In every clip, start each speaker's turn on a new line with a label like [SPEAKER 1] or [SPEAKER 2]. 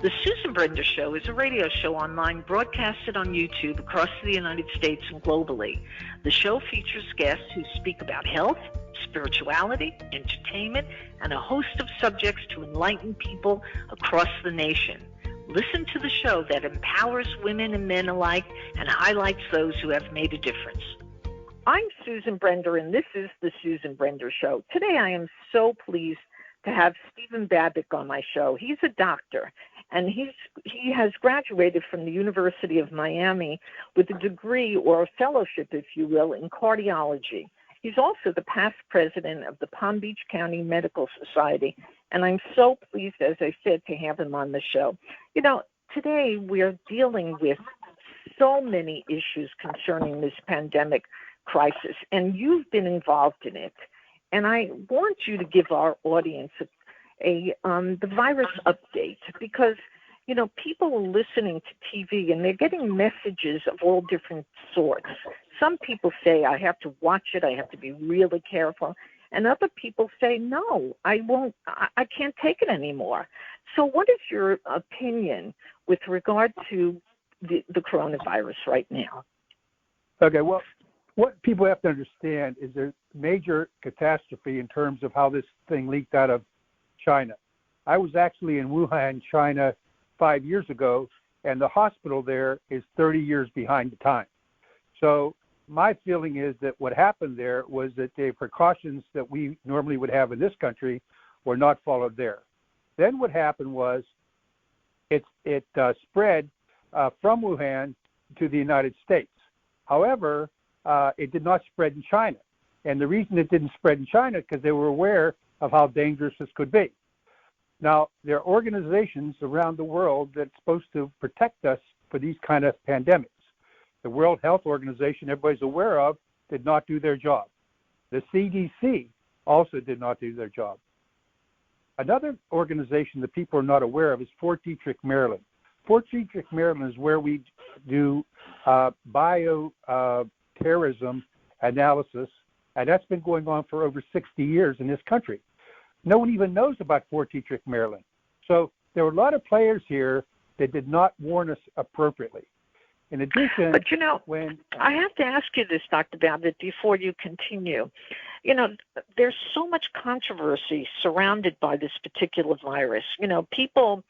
[SPEAKER 1] The Susan Brender Show is a radio show online broadcasted on YouTube across the United States and globally. The show features guests who speak about health, spirituality, entertainment, and a host of subjects to enlighten people across the nation. Listen to the show that empowers women and men alike and highlights those who have made a difference. I'm Susan Brender, and this is the Susan Brender Show. Today I am so pleased to have Stephan Babic on my show. He's a doctor, and he has graduated from the University of Miami with a degree or a fellowship, if you will, in cardiology. He's also the past president of the Palm Beach County Medical Society, and I'm so pleased, as I said, to have him on the show. You know, today we are dealing with so many issues concerning this pandemic crisis, and you've been involved in it. And I want you to give our audience the virus update, because, you know, people are listening to TV and they're getting messages of all different sorts. Some people say, I have to watch it, I have to be really careful. And other people say, no, I can't take it anymore. So what is your opinion with regard to the coronavirus right now?
[SPEAKER 2] Okay, well, what people have to understand is there's major catastrophe in terms of how this thing leaked out of China. I was actually in Wuhan, China 5 years ago, and the hospital there is 30 years behind the time. So my feeling is that what happened there was that the precautions that we normally would have in this country were not followed there. Then what happened was it spread from Wuhan to the United States. However, it did not spread in China. And the reason it didn't spread in China is because they were aware of how dangerous this could be. Now, there are organizations around the world that's supposed to protect us for these kind of pandemics. The World Health Organization, everybody's aware of, did not do their job. The CDC also did not do their job. Another organization that people are not aware of is Fort Detrick, Maryland. Fort Detrick, Maryland is where we do bioterrorism analysis, and that's been going on for over 60 years in this country. No one even knows about Fort Detrick, Maryland. So there were a lot of players here that did not warn us appropriately. In addition,
[SPEAKER 1] but you know, I have to ask you this, Dr. Babic, before you continue. You know, there's so much controversy surrounded by this particular virus. You know, people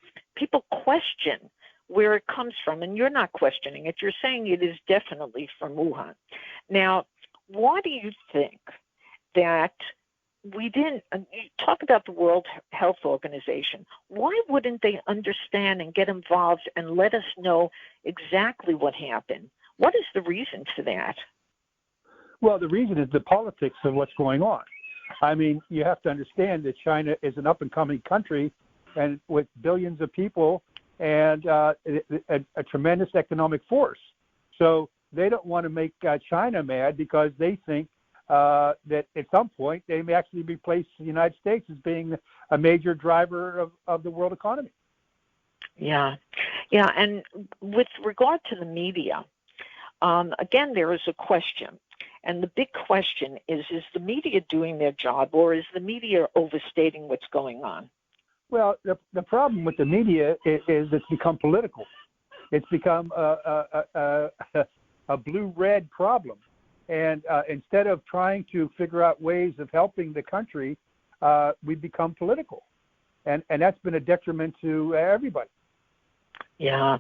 [SPEAKER 1] question where it comes from, and you're not questioning it. You're saying it is definitely from Wuhan. Now, why do you think that we didn't talk about the World Health Organization? Why wouldn't they understand and get involved and let us know exactly what happened? What is the reason for that?
[SPEAKER 2] Well, the reason is the politics of what's going on. I mean, you have to understand that China is an up-and-coming country, and with billions of people and a tremendous economic force. So they don't want to make China mad because they think that at some point they may actually replace the United States as being a major driver of the world economy.
[SPEAKER 1] Yeah. And with regard to the media, again, there is a question. And the big question is the media doing their job, or is the media overstating what's going on?
[SPEAKER 2] Well, the problem with the media is it's become political. It's become a blue-red problem. And instead of trying to figure out ways of helping the country, we've become political. And that's been a detriment to everybody.
[SPEAKER 1] Yeah.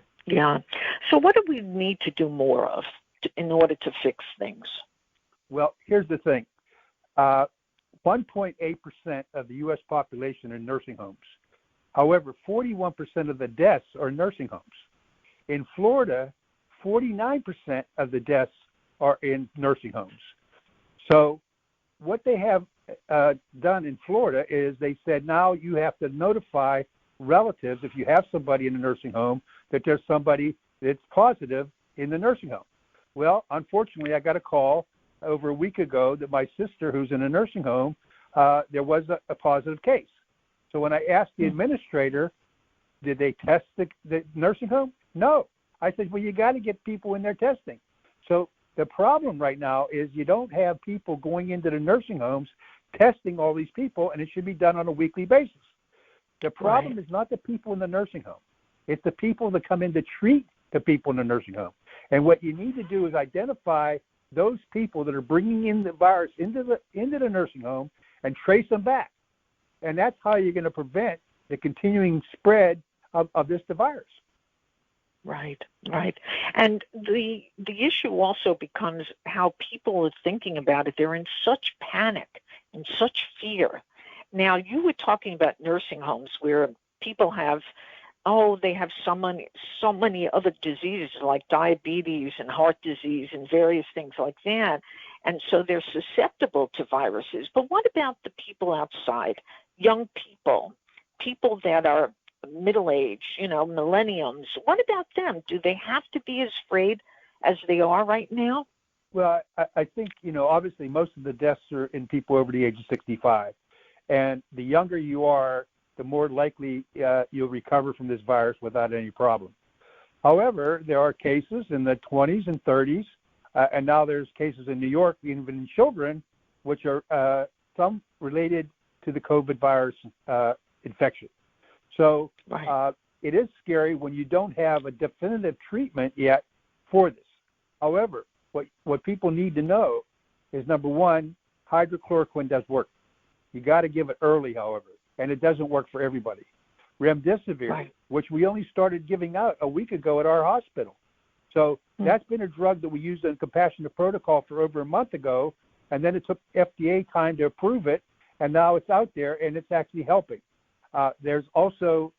[SPEAKER 1] So what do we need to do more of in order to fix things?
[SPEAKER 2] Well, here's the thing. 1.8% of the U.S. population are in nursing homes. However, 41% of the deaths are in nursing homes. In Florida, 49% of the deaths are in nursing homes. So what they have done in Florida is they said now you have to notify relatives if you have somebody in a nursing home that there's somebody that's positive in the nursing home. Well, unfortunately, I got a call over a week ago that my sister, who's in a nursing home, there was a positive case. So when I asked the administrator, did they test the nursing home? No. I said, well, you got to get people in there testing. So the problem right now is you don't have people going into the nursing homes testing all these people, and it should be done on a weekly basis. The problem is not the people in the nursing home. It's the people that come in to treat the people in the nursing home. And what you need to do is identify those people that are bringing in the virus into the nursing home and trace them back. And that's how you're going to prevent the continuing spread of this virus.
[SPEAKER 1] Right. And the issue also becomes how people are thinking about it. They're in such panic and such fear. Now, you were talking about nursing homes where people have, they have so many other diseases like diabetes and heart disease and various things like that. And so they're susceptible to viruses. But what about the people outside, young people that are middle-aged, millenniums? What about them? Do they have to be as afraid as they are right now?
[SPEAKER 2] Well, I think, obviously most of the deaths are in people over the age of 65. And the younger you are, the more likely you'll recover from this virus without any problem. However, there are cases in the 20s and 30s, and now there's cases in New York, even in children, which are some related to the COVID virus infection. So it is scary when you don't have a definitive treatment yet for this. However, what people need to know is, number one, hydrochloroquine does work. You got to give it early, however, and it doesn't work for everybody. Remdesivir, which we only started giving out a week ago at our hospital. So that's been a drug that we used in compassionate protocol for over a month ago, and then it took FDA time to approve it, and now it's out there, and it's actually helping. There's also,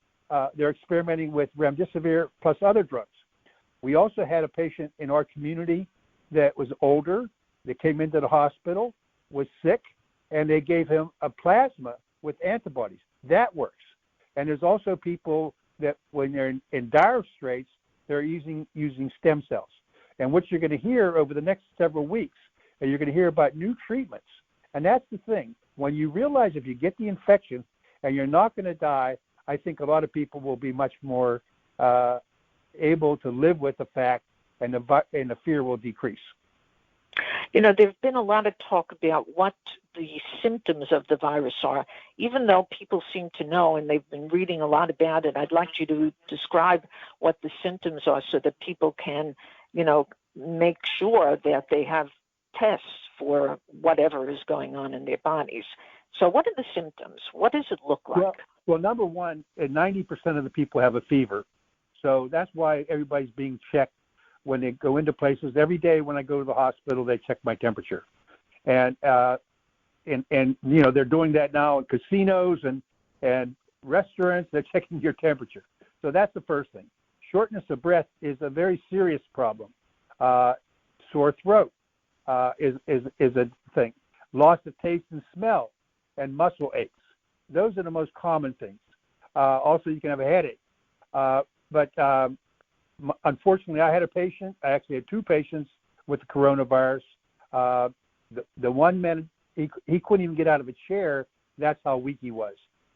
[SPEAKER 2] they're experimenting with remdesivir plus other drugs. We also had a patient in our community that was older, that came into the hospital, was sick, and they gave him a plasma with antibodies. That works. And there's also people that when they're in dire straits, they're using stem cells. And what you're going to hear over the next several weeks, and you're going to hear about new treatments. And that's the thing. When you realize if you get the infection and you're not going to die, I think a lot of people will be much more able to live with the fact, and the fear will decrease.
[SPEAKER 1] There's been a lot of talk about what the symptoms of the virus are. Even though people seem to know, and they've been reading a lot about it, I'd like you to describe what the symptoms are so that people can, make sure that they have tests for whatever is going on in their bodies. So what are the symptoms? What does it look like?
[SPEAKER 2] Well, number one, 90% of the people have a fever. So that's why everybody's being checked when they go into places. Every day when I go to the hospital, they check my temperature. And they're doing that now in casinos and restaurants. They're checking your temperature. So that's the first thing. Shortness of breath is a very serious problem. Sore throat is a thing. Loss of taste and smell and muscle aches. Those are the most common things. Also, you can have a headache. But unfortunately, I actually had two patients with the coronavirus. The one man, he couldn't even get out of a chair. That's how weak he was.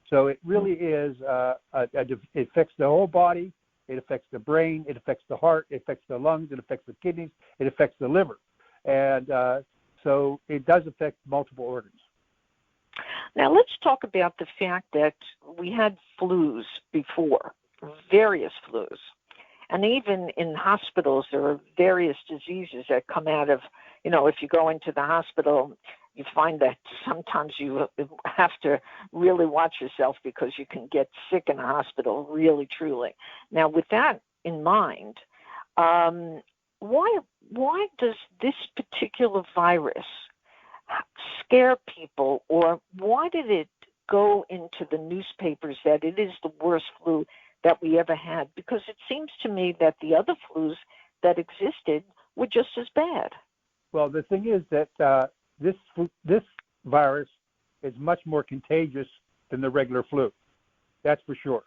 [SPEAKER 2] So it really is, it affects the whole body. It affects the brain. It affects the heart. It affects the lungs. It affects the kidneys. It affects the liver. And so it does affect multiple organs.
[SPEAKER 1] Now let's talk about the fact that we had flus before, various flus. And even in hospitals, there are various diseases that come out of, if you go into the hospital, you find that sometimes you have to really watch yourself because you can get sick in a hospital, really, truly. Now, with that in mind, why does this particular virus scare people, or why did it go into the newspapers that it is the worst flu that we ever had? Because it seems to me that the other flus that existed were just as bad.
[SPEAKER 2] Well, the thing is that this virus is much more contagious than the regular flu. That's for sure.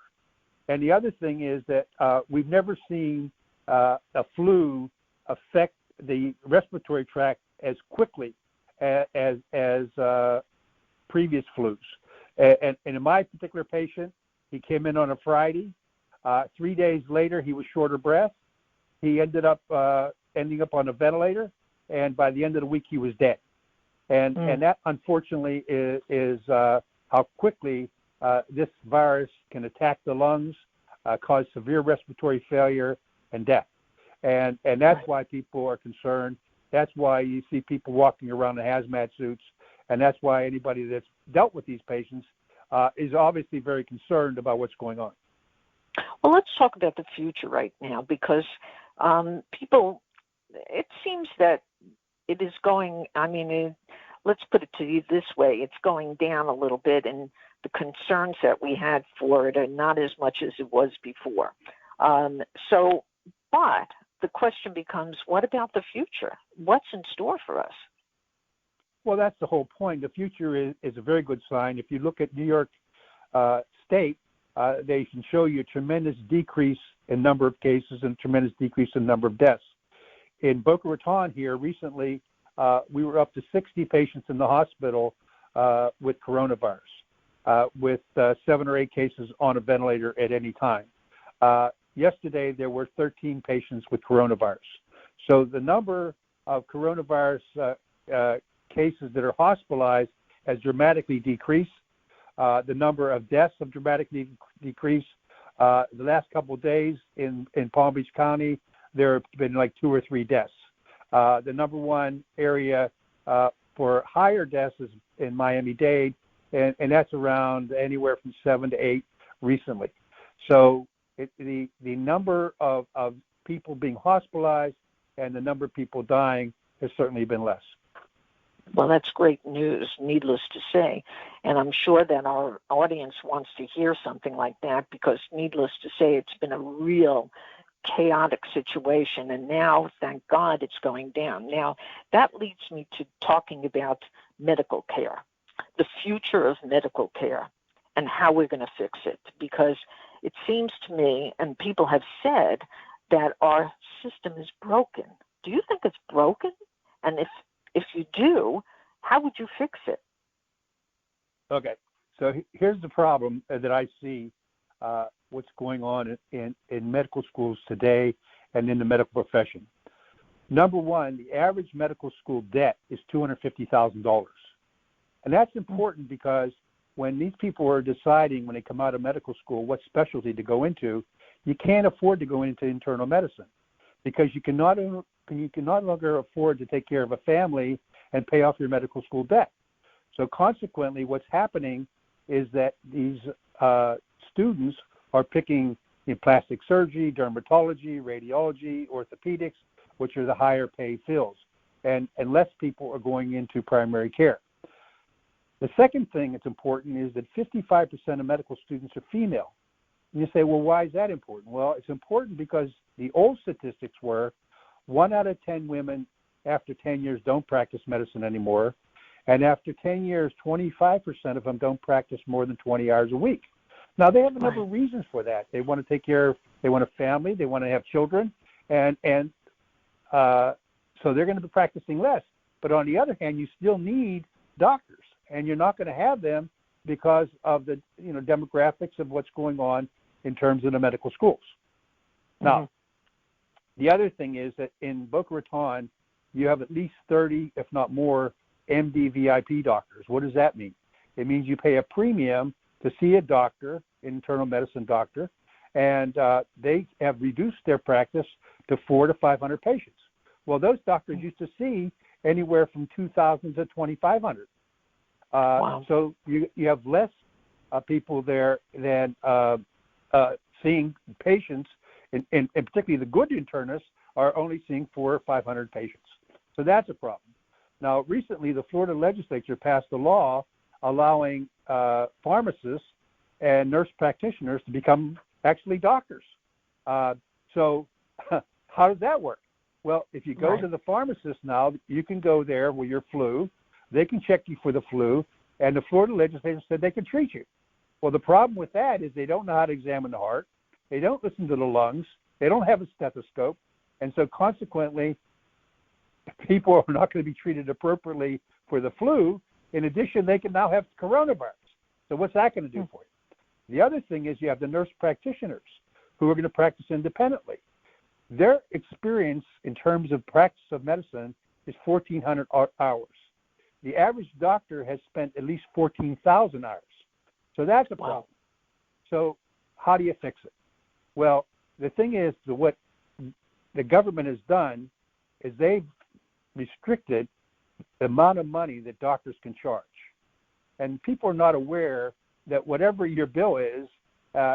[SPEAKER 2] And the other thing is that we've never seen a flu affect the respiratory tract as quickly as previous flus. And in my particular patient, he came in on a Friday. 3 days later, he was short of breath. He ended up ending up on a ventilator, and by the end of the week, he was dead. And that, unfortunately, is how quickly this virus can attack the lungs cause severe respiratory failure and death. And that's why people are concerned. That's why you see people walking around in hazmat suits, and that's why anybody that's dealt with these patients is obviously very concerned about what's going on.
[SPEAKER 1] Well, let's talk about the future right now, because people, it seems that it is going, let's put it to you this way, it's going down a little bit, and the concerns that we had for it are not as much as it was before. But the question becomes, what about the future? What's in store for us?
[SPEAKER 2] Well, that's the whole point. The future is a very good sign. If you look at New York State, they can show you a tremendous decrease in number of cases and a tremendous decrease in number of deaths. In Boca Raton here recently, we were up to 60 patients in the hospital with coronavirus, with 7 or 8 cases on a ventilator at any time. Yesterday, there were 13 patients with coronavirus. So the number of coronavirus cases that are hospitalized has dramatically decreased. The number of deaths have dramatically decreased. The last couple of days in Palm Beach County, there have been like 2 or 3 deaths. The number one area for higher deaths is in Miami-Dade, and that's around anywhere from 7 to 8 recently. So the number of people being hospitalized and the number of people dying has certainly been less.
[SPEAKER 1] Well, that's great news, needless to say. And I'm sure that our audience wants to hear something like that, because needless to say, it's been a real chaotic situation. And now, thank God, it's going down. Now, that leads me to talking about medical care, the future of medical care, and how we're going to fix it. Because it seems to me, and people have said, that our system is broken. Do you think it's broken? And if you do, how would you fix it?
[SPEAKER 2] Okay, so here's the problem that I see what's going on in medical schools today and in the medical profession. Number one, the average medical school debt is $250,000. And that's important because when these people are deciding, when they come out of medical school, what specialty to go into, you can't afford to go into internal medicine because you can no longer afford to take care of a family and pay off your medical school debt. So consequently, what's happening is that these students are picking plastic surgery, dermatology, radiology, orthopedics, which are the higher paid fields, and less people are going into primary care. The second thing that's important is that 55% of medical students are female. And you say, well, why is that important? Well, it's important because the old statistics were 1 out of 10 women after 10 years don't practice medicine anymore. And after 10 years, 25% of them don't practice more than 20 hours a week. Now, they have a number of reasons for that. They want to take care of, they want a family, they want to have children, and so they're going to be practicing less. But on the other hand, you still need doctors, and you're not going to have them because of the demographics of what's going on in terms of the medical schools. Now, the other thing is that in Boca Raton, you have at least 30, if not more, MD VIP doctors. What does that mean? It means you pay a premium to see a doctor, internal medicine doctor, and they have reduced their practice to 400 to 500 patients. Well, those doctors used to see anywhere from 2,000 to 2,500. Wow. So you have less people there than seeing patients, and particularly the good internists are only seeing 400 or 500 patients. So that's a problem. Now, recently, the Florida Legislature passed a law allowing pharmacists and nurse practitioners to become actually doctors. So how does that work? Well, if you go to the pharmacist now, you can go there with your flu. They can check you for the flu, and the Florida Legislature said they can treat you. Well, the problem with that is they don't know how to examine the heart. They don't listen to the lungs. They don't have a stethoscope. And so consequently, people are not going to be treated appropriately for the flu. In addition, they can now have coronavirus. So what's that going to do for you? The other thing is you have the nurse practitioners who are going to practice independently. Their experience in terms of practice of medicine is 1,400 hours. The average doctor has spent at least 14,000 hours. So that's a problem. So how do you fix it? Well, the thing is, what the government has done is they've restricted the amount of money that doctors can charge. And people are not aware that whatever your bill is,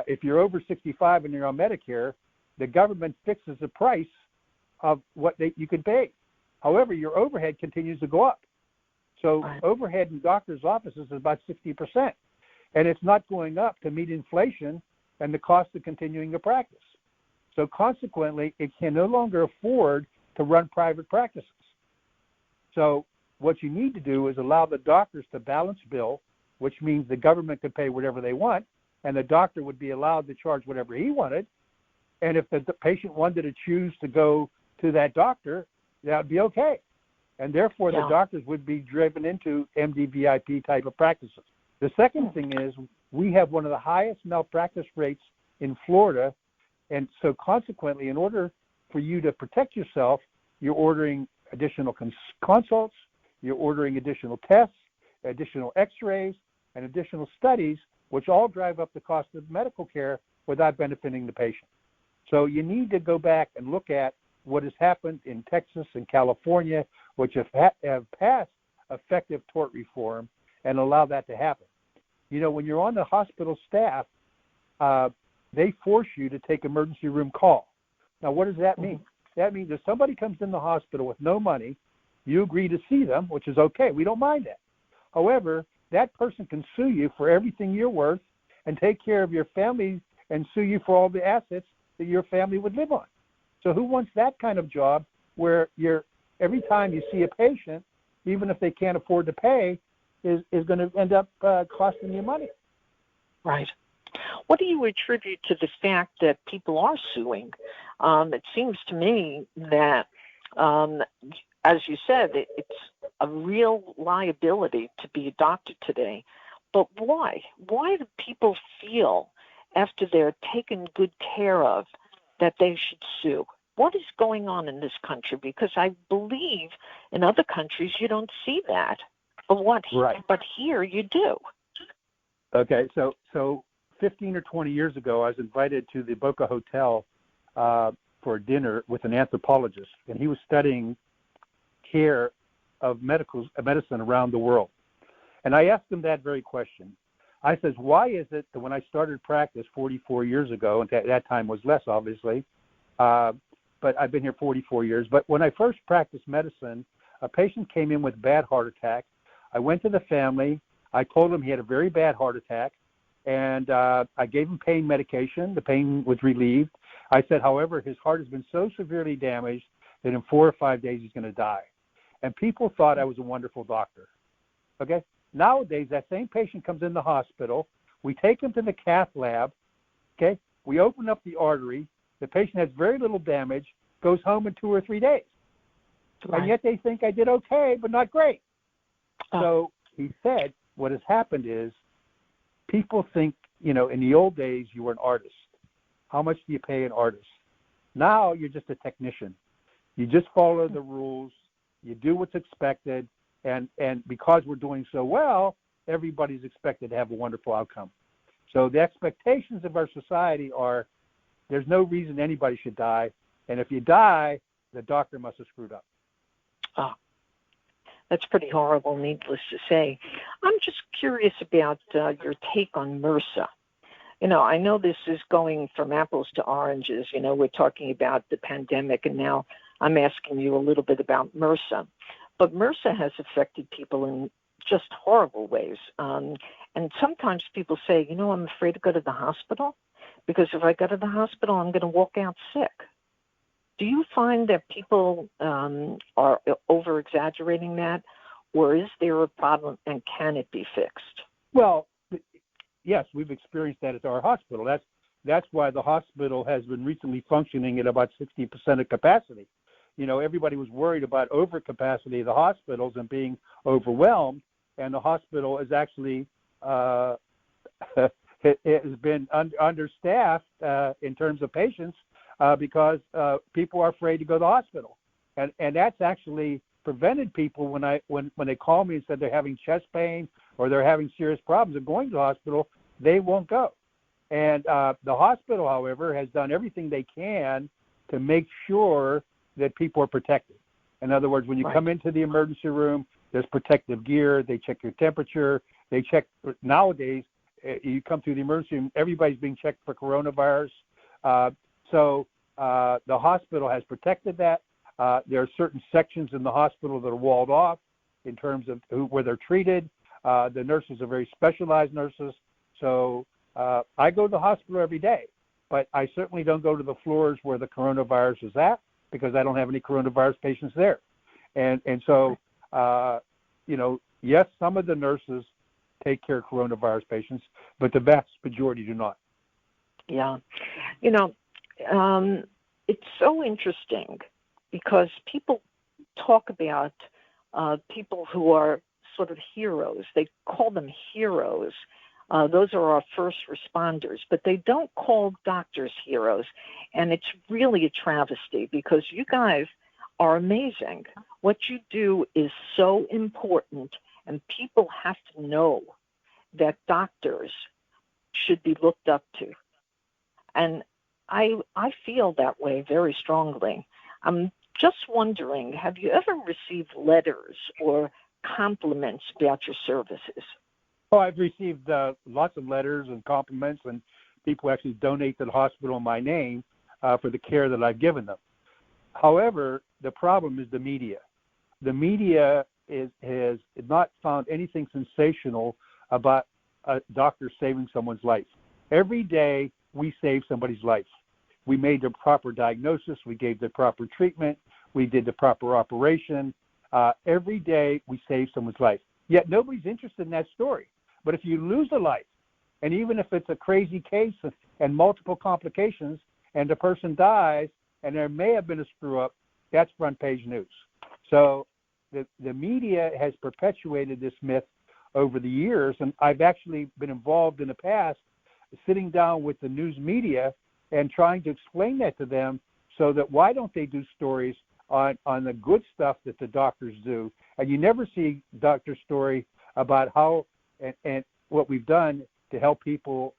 [SPEAKER 2] if you're over 65 and you're on Medicare, the government fixes the price of what you can pay. However, your overhead continues to go up. So overhead in doctors' offices is about 60%. And it's not going up to meet inflation and the cost of continuing a practice. So consequently, it can no longer afford to run private practices. So what you need to do is allow the doctors to balance bill, which means the government could pay whatever they want, and the doctor would be allowed to charge whatever he wanted. And if the patient wanted to choose to go to that doctor, that would be okay. And therefore, the doctors would be driven into MD-VIP type of practices. The second thing is we have one of the highest malpractice rates in Florida. And so consequently, in order for you to protect yourself, you're ordering additional consults, you're ordering additional tests, additional x-rays, and additional studies, which all drive up the cost of medical care without benefiting the patient. So you need to go back and look at what has happened in Texas and California, which have passed effective tort reform, and allow that to happen. You know, when you're on the hospital staff, they force you to take emergency room call. Now, what does that mean? That means if somebody comes in the hospital with no money, you agree to see them, which is okay. We don't mind that. However, that person can sue you for everything you're worth and take care of your family and sue you for all the assets that your family would live on. So who wants that kind of job where every time you see a patient, even if they can't afford to pay, is going to end up costing you money?
[SPEAKER 1] Right. What do you attribute to the fact that people are suing? It seems to me that, as you said, it's a real liability to be a doctor today. But why? Why do people feel, after they're taken good care of, that they should sue? What is going on in this country? Because I believe in other countries you don't see that. But here you do.
[SPEAKER 2] Okay, so 15 or 20 years ago, I was invited to the Boca Hotel for dinner with an anthropologist, and he was studying care of medicine around the world. And I asked him that very question. I says, why is it that when I started practice 44 years ago, and at that time was less, obviously, but I've been here 44 years, but when I first practiced medicine, a patient came in with a bad heart attack. I went to the family. I told him he had a very bad heart attack, and I gave him pain medication. The pain was relieved. I said, however, his heart has been so severely damaged that in 4 or 5 days he's going to die. And people thought I was a wonderful doctor. Okay? Nowadays, that same patient comes in the hospital. We take him to the cath lab. Okay? We open up the artery. The patient has very little damage, goes home in 2 or 3 days. Right. And yet they think I did okay, but not great. So he said what has happened is people think, in the old days you were an artist. How much do you pay an artist? Now you're just a technician. You just follow the rules. You do what's expected. And because we're doing so well, everybody's expected to have a wonderful outcome. So the expectations of our society are there's no reason anybody should die. And if you die, the doctor must have screwed up.
[SPEAKER 1] Oh, that's pretty horrible, needless to say. I'm just curious about your take on MRSA. I know this is going from apples to oranges. We're talking about the pandemic, and now I'm asking you a little bit about MRSA. But MRSA has affected people in just horrible ways. And sometimes people say, I'm afraid to go to the hospital because if I go to the hospital, I'm going to walk out sick. Do you find that people are over-exaggerating that, or is there a problem and can it be fixed?
[SPEAKER 2] Well, yes, we've experienced that at our hospital. That's why the hospital has been recently functioning at about 60% of capacity. Everybody was worried about overcapacity of the hospitals and being overwhelmed, and the hospital is actually it has been understaffed in terms of patients because people are afraid to go to the hospital, and that's actually prevented people when they call me and said they're having chest pain or they're having serious problems and going to the hospital, they won't go. And the hospital, however, has done everything they can to make sure that people are protected. In other words, when you come into the emergency room, there's protective gear. They check your temperature. They check nowadays. You come through the emergency room, everybody's being checked for coronavirus. So the hospital has protected that. There are certain sections in the hospital that are walled off in terms of where they're treated. The nurses are very specialized nurses. So I go to the hospital every day, but I certainly don't go to the floors where the coronavirus is at because I don't have any coronavirus patients there. And so, yes, some of the nurses take care of coronavirus patients, but the vast majority do not.
[SPEAKER 1] Yeah. It's so interesting because people talk about people who are sort of heroes. They call them heroes. Those are our first responders, but they don't call doctors heroes. And it's really a travesty because you guys are amazing. What you do is so important, and people have to know that doctors should be looked up to. And I feel that way very strongly. I'm just wondering, have you ever received letters or compliments about your services?
[SPEAKER 2] Oh, I've received lots of letters and compliments, and people actually donate to the hospital in my name for the care that I've given them. However, the problem is the media. The media has not found anything sensational about a doctor saving someone's life. Every day, we save somebody's life. We made the proper diagnosis. We gave the proper treatment. We did the proper operation. Every day, we save someone's life. Yet nobody's interested in that story. But if you lose a life, and even if it's a crazy case and multiple complications, and the person dies, and there may have been a screw-up, that's front-page news. So the media has perpetuated this myth over the years, and I've actually been involved in the past sitting down with the news media and trying to explain that to them so that why don't they do stories on the good stuff that the doctors do. And you never see doctor story about how and what we've done to help people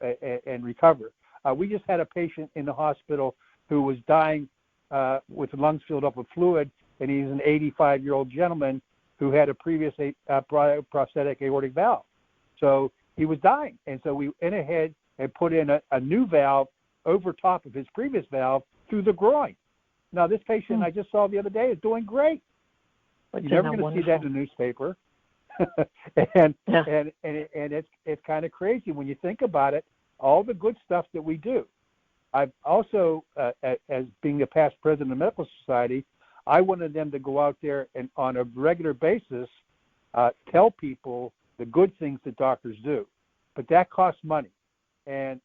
[SPEAKER 2] and recover. We just had a patient in the hospital who was dying with lungs filled up with fluid, and he's an 85-year-old gentleman who had a previous prosthetic aortic valve. So he was dying, and so we went ahead and put in a new valve over top of his previous valve through the groin. Now, this patient I just saw the other day is doing great. You're never going to see that in the newspaper. and it's kind of crazy when you think about it, all the good stuff that we do. I've also, as being a past president of the Medical Society, I wanted them to go out there and on a regular basis tell people the good things that doctors do. But that costs money. And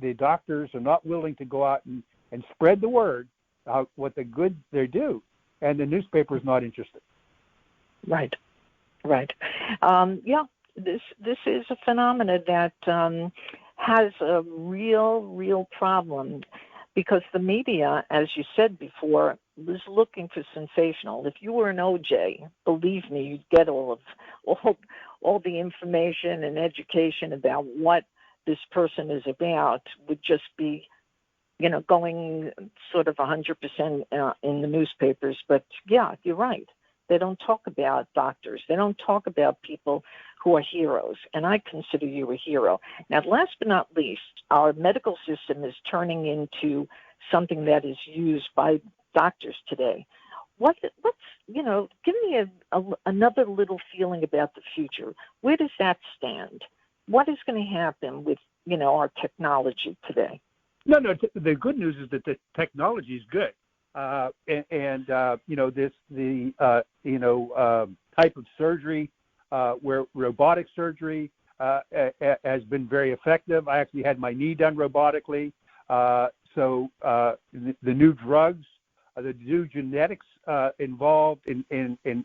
[SPEAKER 2] the doctors are not willing to go out and spread the word about what the good they do. And the newspaper is not interested.
[SPEAKER 1] Right. This is a phenomenon that has a real problem because the media, as you said before, was looking for sensational. If you were an OJ, believe me, you'd get all the information and education about what this person is about would just be, going sort of 100% in the newspapers. But yeah, you're right. They don't talk about doctors. They don't talk about people who are heroes, and I consider you a hero. Now, last but not least, our medical system is turning into something that is used by doctors today. What's give me another little feeling about the future. Where does that stand? What is going to happen with, our technology today?
[SPEAKER 2] No, the good news is that the technology is good. Type of surgery where robotic surgery has been very effective. I actually had my knee done robotically. So the new drugs, the new genetics involved in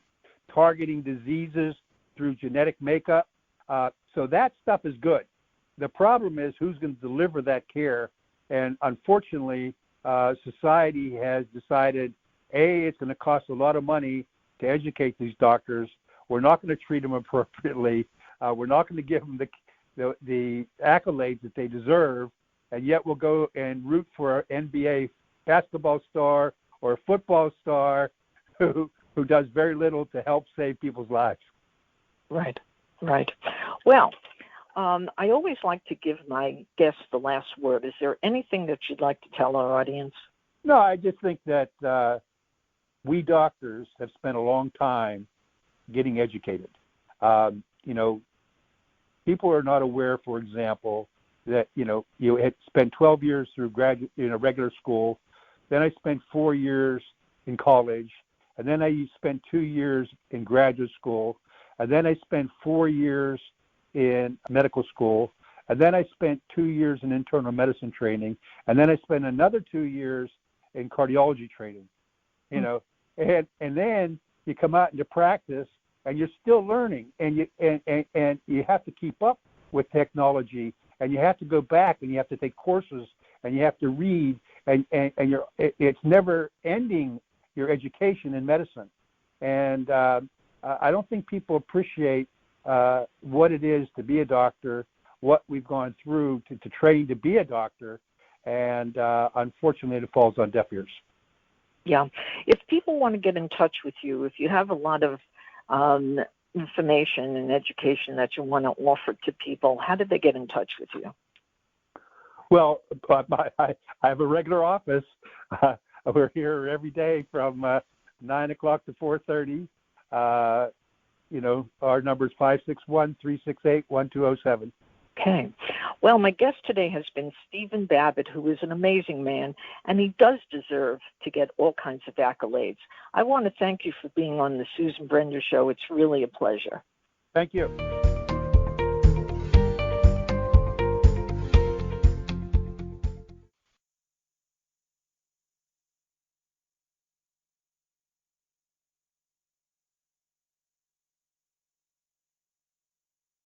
[SPEAKER 2] targeting diseases through genetic makeup. So that stuff is good. The problem is who's going to deliver that care. And unfortunately, society has decided, it's going to cost a lot of money to educate these doctors. We're not going to treat them appropriately. We're not going to give them the accolades that they deserve, and yet we'll go and root for an NBA basketball star or a football star who does very little to help save people's lives.
[SPEAKER 1] Right. Well, I always like to give my guests the last word. Is there anything that you'd like to tell our audience?
[SPEAKER 2] No, I just think that we doctors have spent a long time getting educated. People are not aware, for example, that, you had spent 12 years through regular school. Then I spent 4 years in college. And then I spent 2 years in graduate school. And then I spent 4 years in medical school. And then I spent 2 years in internal medicine training. And then I spent another 2 years in cardiology training, and then you come out into practice and you're still learning, and you have to keep up with technology, and you have to go back and you have to take courses and you have to read, and it's never ending, your education in medicine. And I don't think people appreciate what it is to be a doctor, what we've gone through to train to be a doctor, and unfortunately it falls on deaf ears.
[SPEAKER 1] Yeah. If people want to get in touch with you, if you have a lot of information and education that you want to offer to people, how do they get in touch with you?
[SPEAKER 2] Well, I have a regular office. We're here every day from 9 o'clock to 4:30. Our number is 561-368-1207.
[SPEAKER 1] Okay. Well, my guest today has been Stephan Babic, who is an amazing man, and he does deserve to get all kinds of accolades. I want to thank you for being on the Susan Brender Show. It's really a pleasure.
[SPEAKER 2] Thank you.